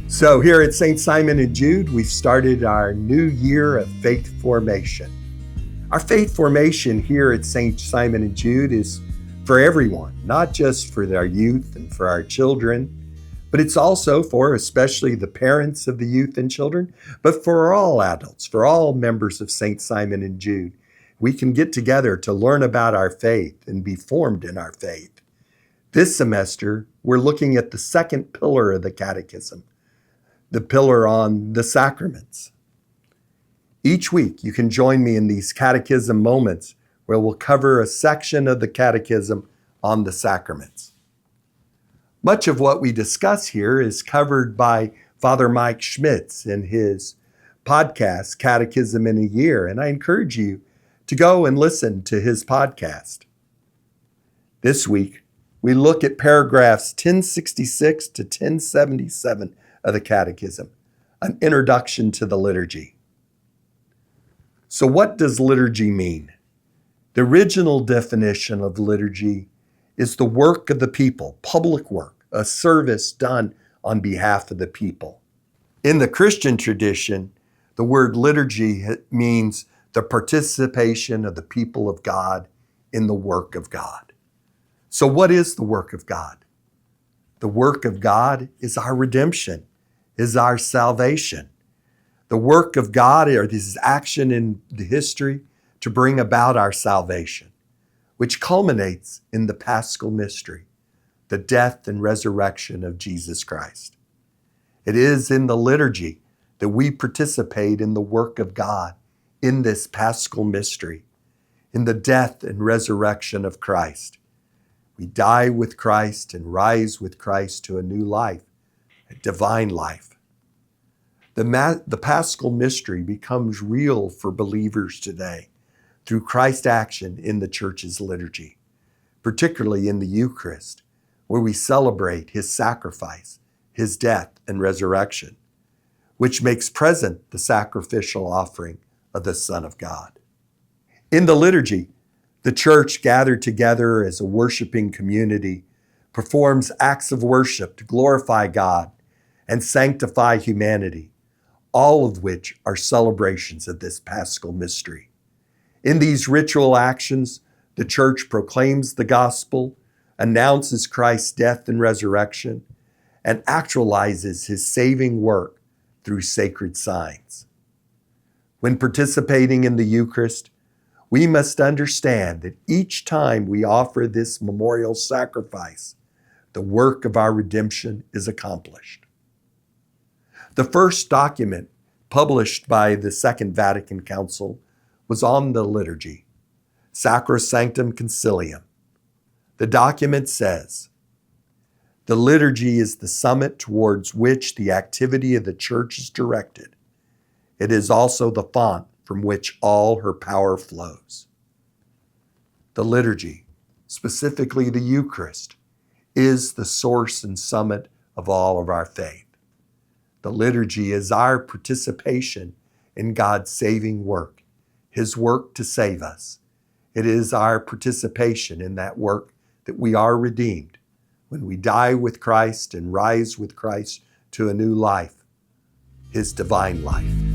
So here at Saints Simon Jude, we've started our new year of faith formation. Our faith formation here at Saints Simon Jude is for everyone, not just for our youth and for our children, but it's also for especially the parents of the youth and children, but for all adults, for all members of Saints Simon Jude. We can get together to learn about our faith and be formed in our faith. This semester, we're looking at the second pillar of the Catechism, the pillar on the sacraments. Each week, you can join me in these Catechism Moments where we'll cover a section of the Catechism on the sacraments. Much of what we discuss here is covered by Father Mike Schmitz in his podcast, Catechism in a Year, and I encourage you to go and listen to his podcast. This week, we look at paragraphs 1066 to 1077 of the Catechism, an introduction to the liturgy. So what does liturgy mean? The original definition of liturgy is the work of the people, public work, a service done on behalf of the people. In the Christian tradition, the word liturgy means the participation of the people of God in the work of God. So what is the work of God? The work of God is our redemption, is our salvation. The work of God or this action in the history to bring about our salvation, which culminates in the Paschal Mystery, the death and resurrection of Jesus Christ. It is in the liturgy that we participate in the work of God in this Paschal Mystery, in the death and resurrection of Christ. We die with Christ and rise with Christ to a new life, a divine life. The Paschal Mystery becomes real for believers today through Christ's action in the Church's liturgy, particularly in the Eucharist, where we celebrate His sacrifice, His death and resurrection, which makes present the sacrificial offering of the Son of God. In the liturgy, the Church, gathered together as a worshiping community, performs acts of worship to glorify God and sanctify humanity, all of which are celebrations of this Paschal Mystery. In these ritual actions, the Church proclaims the gospel, announces Christ's death and resurrection, and actualizes His saving work through sacred signs. When participating in the Eucharist, we must understand that each time we offer this memorial sacrifice, the work of our redemption is accomplished. The first document published by the Second Vatican Council was on the liturgy, Sacrosanctum Concilium. The document says, "The liturgy is the summit towards which the activity of the Church is directed. It is also the font from which all her power flows." The liturgy, specifically the Eucharist, is the source and summit of all of our faith. The liturgy is our participation in God's saving work, His work to save us. It is our participation in that work that we are redeemed when we die with Christ and rise with Christ to a new life, His divine life.